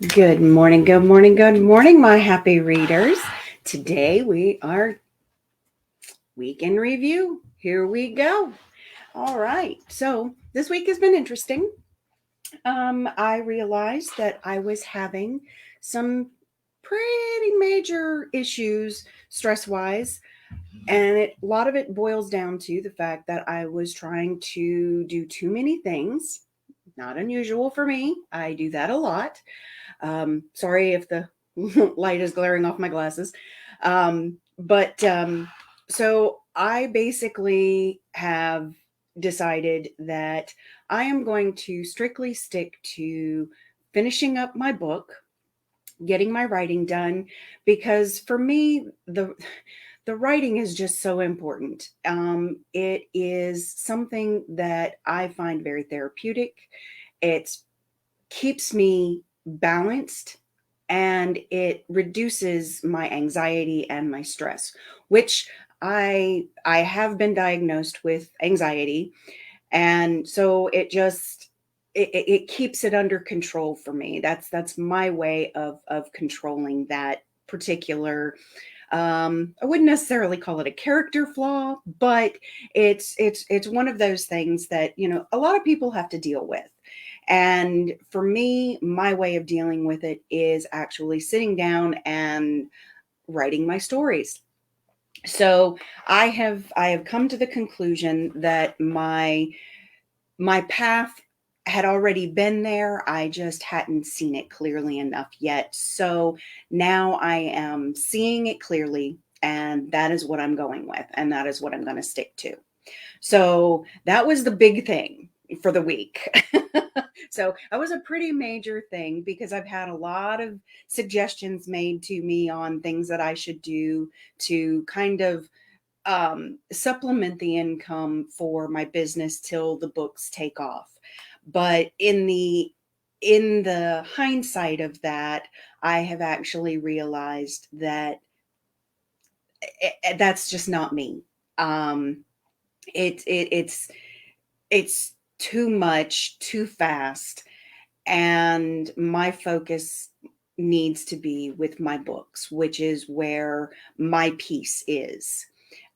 Good morning, good morning, good morning, my happy readers. Today we are week in review. Here we go. All right. So this week has been interesting. I realized that I was having some pretty major issues stress wise. And a lot of it boils down to the fact that I was trying to do too many things. Not unusual for me. I do that a lot. Sorry if the light is glaring off my glasses. But so I basically have decided that I am going to strictly stick to finishing up my book, getting my writing done, because for me, the writing is just so important. It is something that I find very therapeutic. It keeps me balanced and it reduces my anxiety and my stress, which I have been diagnosed with anxiety, and so it keeps it under control for me. That's my way of controlling that particular. I wouldn't necessarily call it a character flaw, but it's one of those things that a lot of people have to deal with. And for me, my way of dealing with it is actually sitting down and writing my stories. So I have come to the conclusion that my path had already been there. I just hadn't seen it clearly enough yet. So now I am seeing it clearly, and that is what I'm going with, and that is what I'm going to stick to. So that was the big thing for the week. So that was a pretty major thing because I've had a lot of suggestions made to me on things that I should do to kind of supplement the income for my business till the books take off. But in the hindsight of that, I have actually realized that that's just not me. Um, it's too much, too fast, and my focus needs to be with my books, which is where my peace is,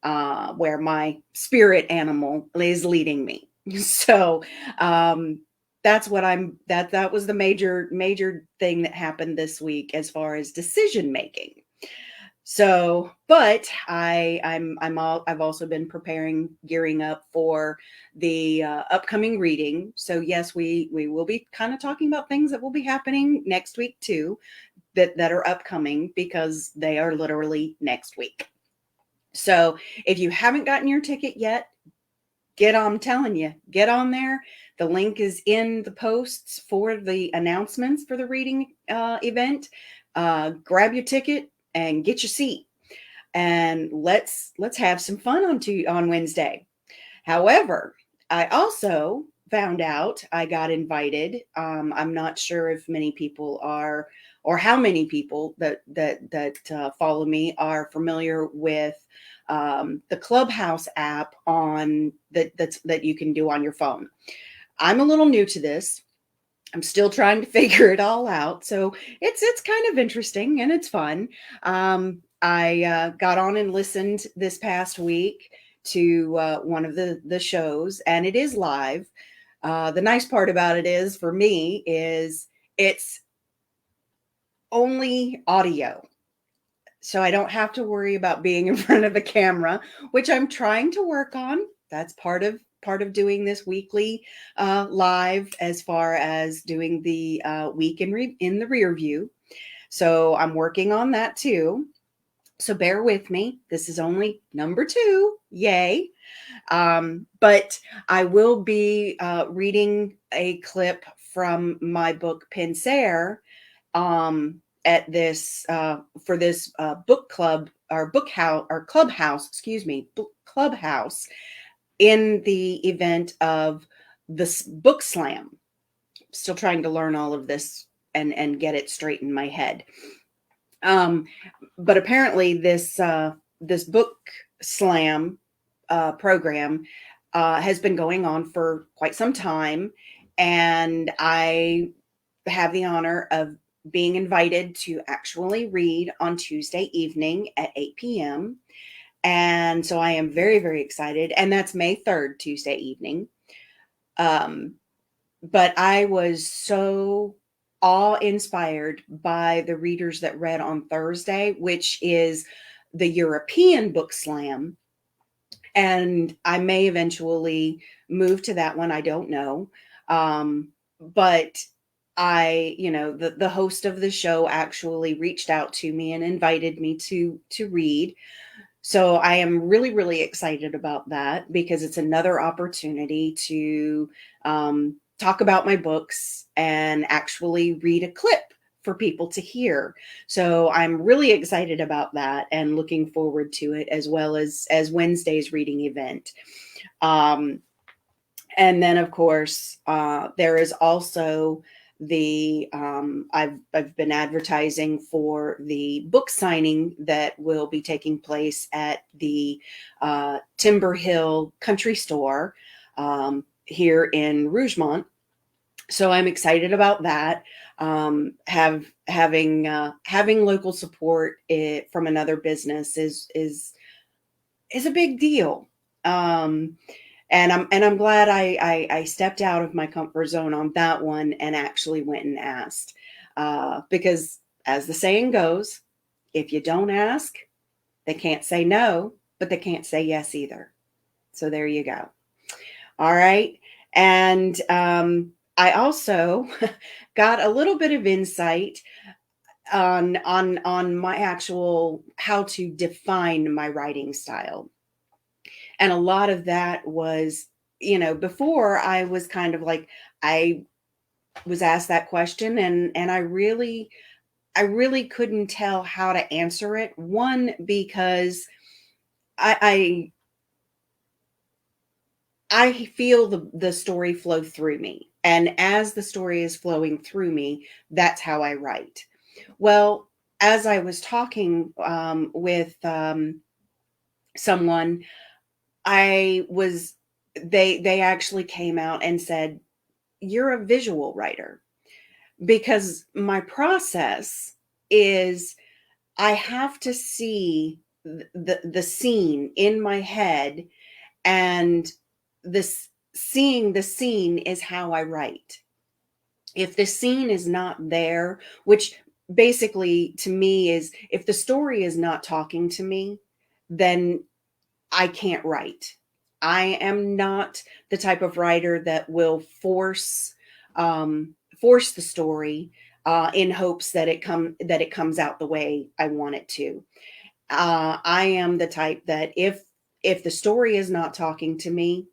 where my spirit animal is leading me. So um, that's what that was the major thing that happened this week as far as decision making. So, but I've also been preparing, gearing up for the upcoming reading. So yes, we will be kind of talking about things that will be happening next week too, that are upcoming because they are literally next week. So if you haven't gotten your ticket yet, I'm telling you, get on there. The link is in the posts for the announcements for the reading event. Grab your ticket and get your seat, and let's have some fun on Wednesday. However, I also found out I got invited. I'm not sure if many people are, or how many people that follow me are familiar with the Clubhouse app on that you can do on your phone. I'm a little new to this. I'm still trying to figure it all out. So it's kind of interesting and it's fun. I got on and listened this past week to one of the shows, and it is live. The nice part about it is, for me, is it's only audio. So I don't have to worry about being in front of the camera, which I'm trying to work on. That's part of doing this weekly live, as far as doing the week in the rear view. So I'm working on that too. So bear with me. This is only number 2. Yay. But I will be reading a clip from my book Pincer at this for this book club, or book house, or clubhouse, excuse me, book clubhouse, in the event of this book slam. Still trying to learn all of this and get it straight in my head. Um, but apparently this book slam program has been going on for quite some time, and I have the honor of being invited to actually read on Tuesday evening at 8 p.m. And so I am very, very excited. And that's May 3rd, Tuesday evening. Um, but I was so awe-inspired by the readers that read on Thursday, which is the European Book Slam. And I may eventually move to that one. I don't know. But the host of the show actually reached out to me and invited me to read. So I am really, really excited about that because it's another opportunity to talk about my books and actually read a clip for people to hear. So I'm really excited about that and looking forward to it, as well as Wednesday's reading event. Um, and then, of course, there is also I've been advertising for the book signing that will be taking place at the Timber Hill Country Store here in Rougemont. So I'm excited about that. Having local support from another business is a big deal. Um, and I'm glad I stepped out of my comfort zone on that one and actually went and asked, because as the saying goes, if you don't ask, they can't say no, but they can't say yes either. So there you go. All right, and I also got a little bit of insight on my actual how to define my writing style. And a lot of that was, before I was kind of like, I was asked that question, and I really couldn't tell how to answer it. One, because I I feel the story flow through me. And as the story is flowing through me, that's how I write. Well, as I was talking with someone, I was they actually came out and said, "You're a visual writer." Because my process is I have to see the scene in my head, and this seeing the scene is how I write. If the scene is not there, which basically to me is, if the story is not talking to me, then I can't write. I am not the type of writer that will force the story in hopes that it comes out the way I want it to. I am the type that if the story is not talking to me,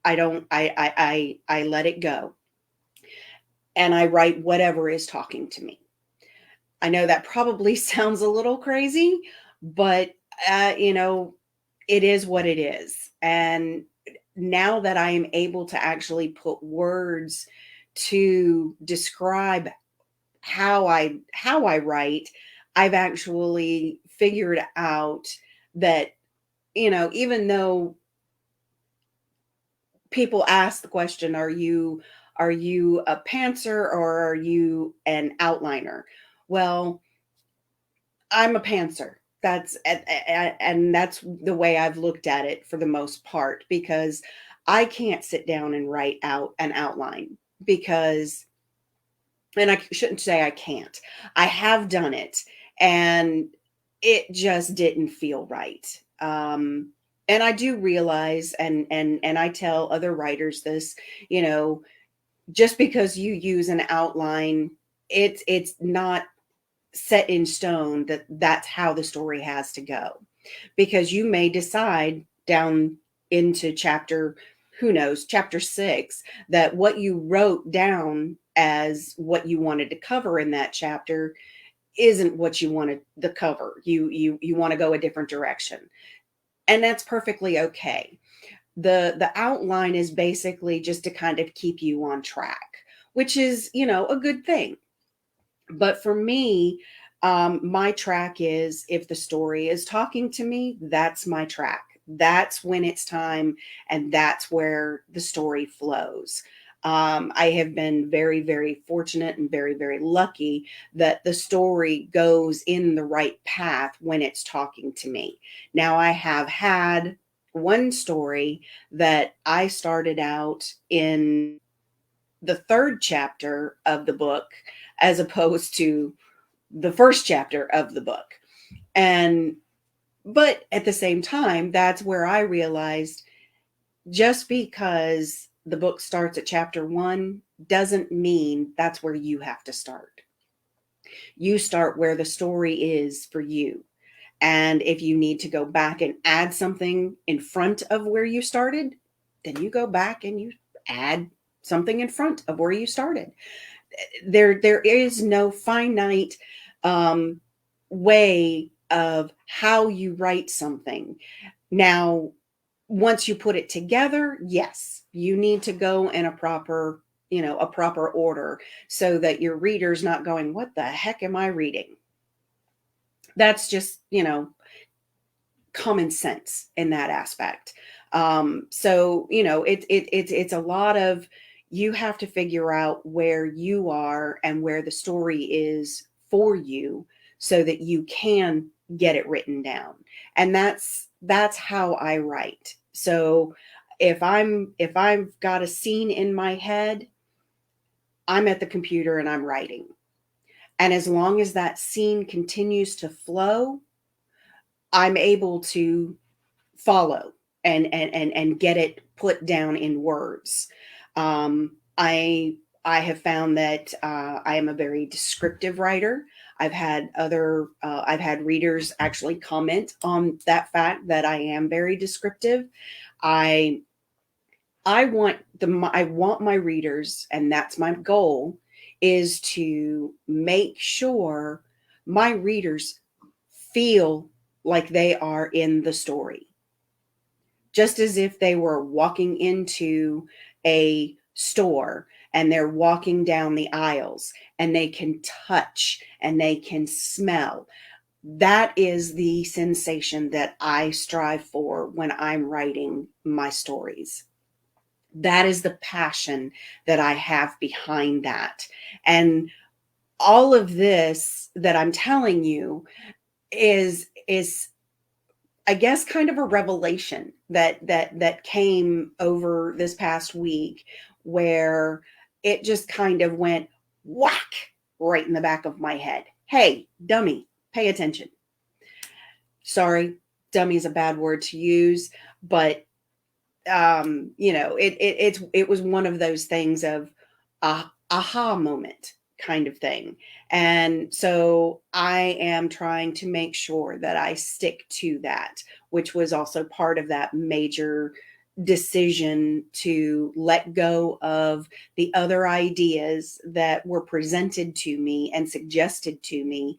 I don't I let it go, and I write whatever is talking to me. I know that probably sounds a little crazy, but it is what it is. And now that I am able to actually put words to describe how I write, I've actually figured out that, even though people ask the question, are you a pantser or are you an outliner? Well, I'm a pantser. And that's the way I've looked at it for the most part, because I can't sit down and write out an outline, because, and I shouldn't say I can't. I have done it, and it just didn't feel right. And I do realize, and I tell other writers this, you know, just because you use an outline, it's not set in stone that that's how the story has to go, because you may decide down into chapter, who knows, chapter 6, that what you wrote down as what you wanted to cover in that chapter isn't what you wanted to cover. You want to go a different direction, and that's perfectly okay. The outline is basically just to kind of keep you on track, which is, a good thing. But for me, my track is, if the story is talking to me, that's my track. That's when it's time, and that's where the story flows. I have been very, very fortunate and very, very lucky that the story goes in the right path when it's talking to me. Now, I have had one story that I started out in the third chapter of the book as opposed to the first chapter of the book. And but at the same time, that's where I realized just because the book starts at chapter 1 doesn't mean that's where you have to start. You start where the story is for you. And if you need to go back and add something in front of where you started, then you go back and you add something in front of where you started. There is no finite um, way of how you write something. Now, once you put it together, yes, you need to go in a proper order so that your reader's not going, what the heck am I reading? That's just, common sense in that aspect. So it's a lot of, you have to figure out where you are and where the story is for you so that you can get it written down. And that's how I write. So if I've got a scene in my head, I'm at the computer and I'm writing. And as long as that scene continues to flow, I'm able to follow and get it put down in words. I have found that I am a very descriptive writer. I've had readers actually comment on that fact that I am very descriptive. I I want my readers, and that's my goal, is to make sure my readers feel like they are in the story, just as if they were walking into a store and they're walking down the aisles and they can touch and they can smell. That is the sensation that I strive for when I'm writing my stories. That is the passion that I have behind that. And all of this that I'm telling you is I guess kind of a revelation that came over this past week, where it just kind of went whack right in the back of my head. Hey, dummy, pay attention. Sorry, dummy is a bad word to use, but it was one of those things of a aha moment kind of thing. And so I am trying to make sure that I stick to that, which was also part of that major decision to let go of the other ideas that were presented to me and suggested to me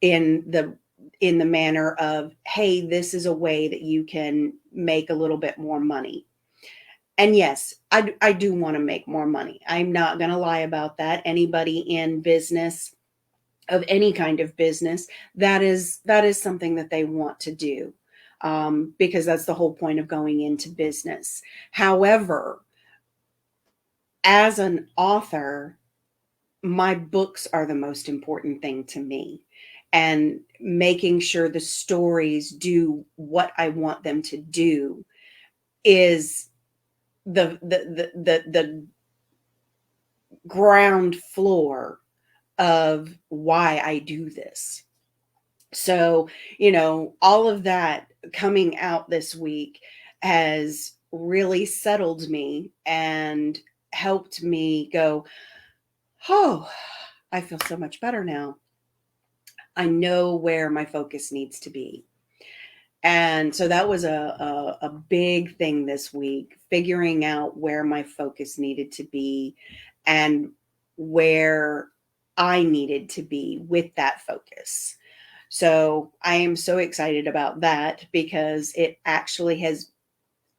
in the manner of, hey, this is a way that you can make a little bit more money. And yes, I do want to make more money. I'm not going to lie about that. Anybody in business, of any kind of business, that is something that they want to do, because that's the whole point of going into business. However, as an author, my books are the most important thing to me, and making sure the stories do what I want them to do is the ground floor of why I do this. So, all of that coming out this week has really settled me and helped me go, oh, I feel so much better now. I know where my focus needs to be. And so that was a big thing this week, figuring out where my focus needed to be and where I needed to be with that focus. So I am so excited about that because it actually has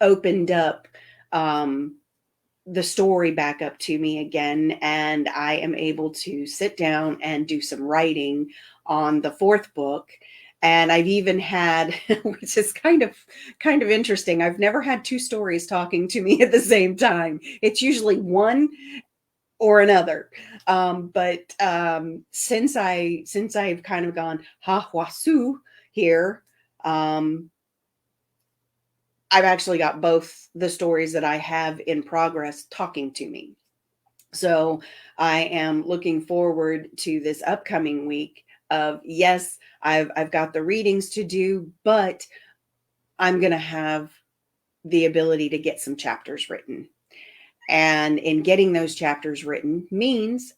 opened up the story back up to me again. And I am able to sit down and do some writing on the fourth book. And I've even had, which is kind of interesting. I've never had two stories talking to me at the same time. It's usually one or another. But since I've kind of gone ha huasu here, I've actually got both the stories that I have in progress talking to me. So I am looking forward to this upcoming week of, yes, I've got the readings to do, but I'm going to have the ability to get some chapters written. And in getting those chapters written means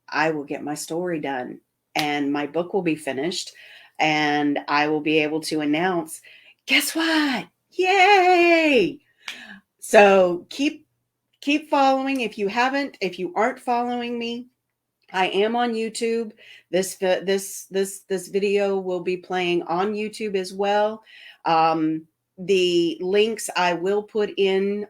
I will get my story done and my book will be finished, and I will be able to announce, guess what? Yay! So keep following. If you aren't following me, I am on YouTube. This video will be playing on YouTube as well. The links I will put in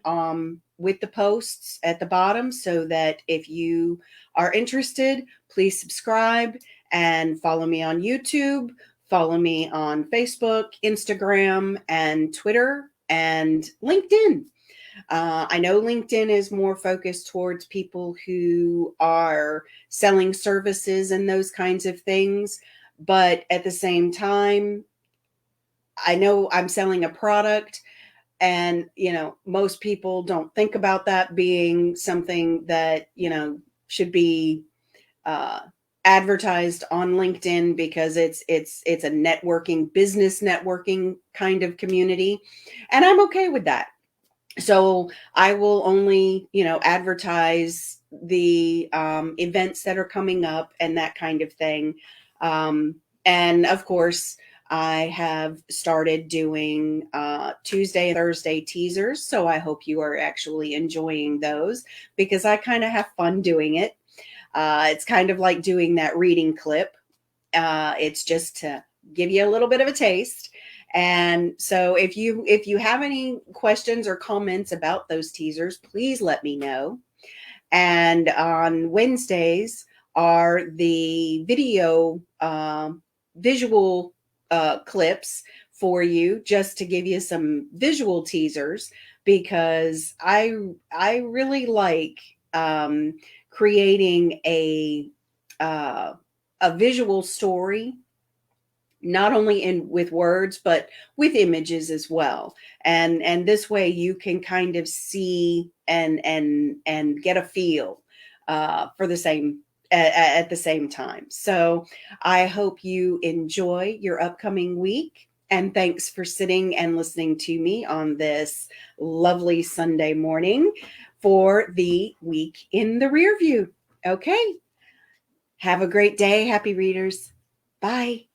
with the posts at the bottom, so that if you are interested, please subscribe and follow me on YouTube. Follow me on Facebook, Instagram, and Twitter, and LinkedIn. I know LinkedIn is more focused towards people who are selling services and those kinds of things. But at the same time, I know I'm selling a product, and, most people don't think about that being something that, should be uh, advertised on LinkedIn, because it's a networking, business networking kind of community. And I'm okay with that. So I will only, advertise the events that are coming up and that kind of thing. And of course, I have started doing Tuesday and Thursday teasers. So I hope you are actually enjoying those, because I kind of have fun doing it. It's kind of like doing that reading clip. It's just to give you a little bit of a taste. And so if you have any questions or comments about those teasers, please let me know. And on Wednesdays are the visual clips for you, just to give you some visual teasers, because I really like creating uh, a visual story, not only in with words, but with images as well. And this way you can kind of see and get a feel for the same at the same time. So I hope you enjoy your upcoming week, and thanks for sitting and listening to me on this lovely Sunday morning for the week in the rear view. Okay, have a great day, happy readers. Bye.